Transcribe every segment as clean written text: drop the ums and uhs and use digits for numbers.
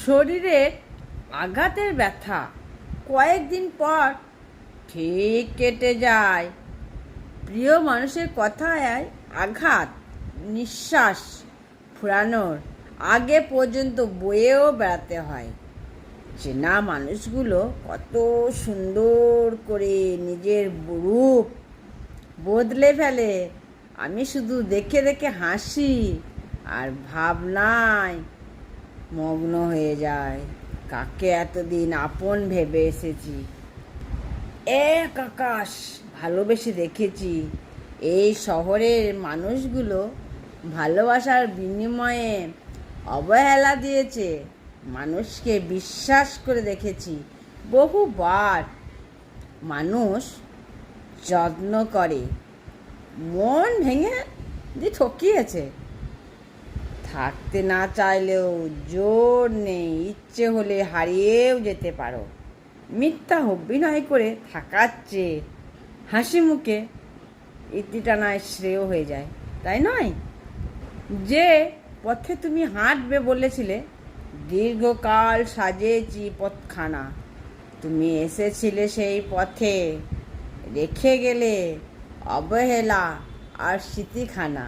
শরীরের আঘাতের ব্যথা কয়েকদিন পর ঠিক কেটে যায়। প্রিয় মানুষের কথায় আঘাত নিঃশ্বাস ফুরানোর আগে পর্যন্ত বয়েও বেড়াতে হয়। চেনা মানুষগুলো কত সুন্দর করে নিজের রূপ বদলে ফেলে। আমি শুধু দেখে দেখে হাসি আর ভাবনায় মগ্ন হয়ে যায়, কাকে এতদিন আপন ভেবে এসেছি, এক আকাশ ভালোবেসে দেখেছি। এই শহরের মানুষগুলো ভালোবাসার বিনিময়ে অবহেলা দিয়েছে। মানুষকে বিশ্বাস করে দেখেছি বহুবার। মানুষ যত্ন করে, মন ভেঙে দিয়ে ঠকিয়েছে। থাকতে না চাইলেও জোর নেই, ইচ্ছে হলে হারিয়েও যেতে পারো। মিথ্যা অভিনয় করে থাকার চেয়ে হাসি মুখে ইতি টানায় শ্রেয় হয়ে যায়, তাই নয়? যে পথে তুমি হাঁটবে বলেছিলে, দীর্ঘকাল সাজিয়েছি পথখানা। তুমি এসেছিলে সেই পথে, রেখে গেলে অবহেলা আর স্মৃতিখানা।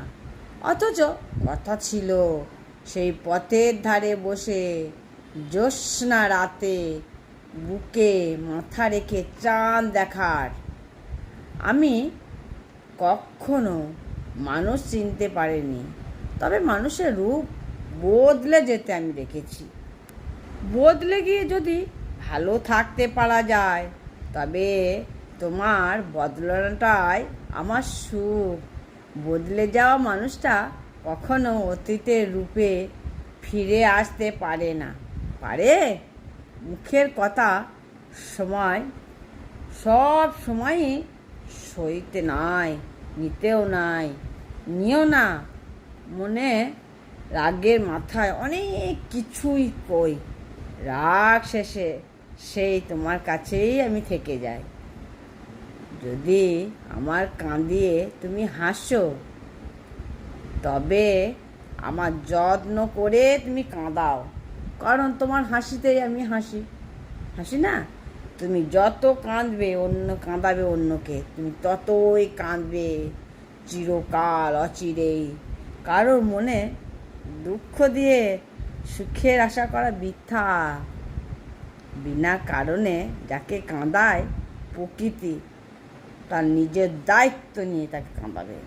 অথচ কথা ছিল সেই পথের ধারে বসে জ্যোৎস্না রাতে বুকে মাথা রেখে চাঁদ দেখার। আমি কখনো মানুষ চিনতে পারিনি, তবে মানুষের রূপ বদলে যেতে আমি দেখেছি। বদলে গিয়ে যদি ভালো থাকতে পারা যায়, তবে তোমার বদলানোটাই আমার সুখ। বদলে যাওয়া মানুষটা কখনো অতীতের রূপে ফিরে আসতে পারে না। পারে? মুখের কথা সময় সব সময়ই সইতে নাই, নিতেও নাই, নিও না। মনে রাগের মাথায় অনেক কিছুই কই, রাগ শেষে সেই তোমার কাছেই আমি থেকে যাই। যদি আমার কাঁদিয়ে তুমি হাসো, তবে আমার যত্ন করে তুমি কাঁদাও, কারণ তোমার হাসিতেই আমি হাসি। হাসি না? তুমি যত কাঁদাবে অন্যকে, তুমি ততই কাঁদবে চিরকাল অচিরেই। কারোর মনে দুঃখ দিয়ে সুখের আশা করা বৃথা। বিনা কারণে যাকে কাঁদায় প্রকৃতি, তার নিজের দায়িত্ব নিয়ে তাকে কাঁদাবে।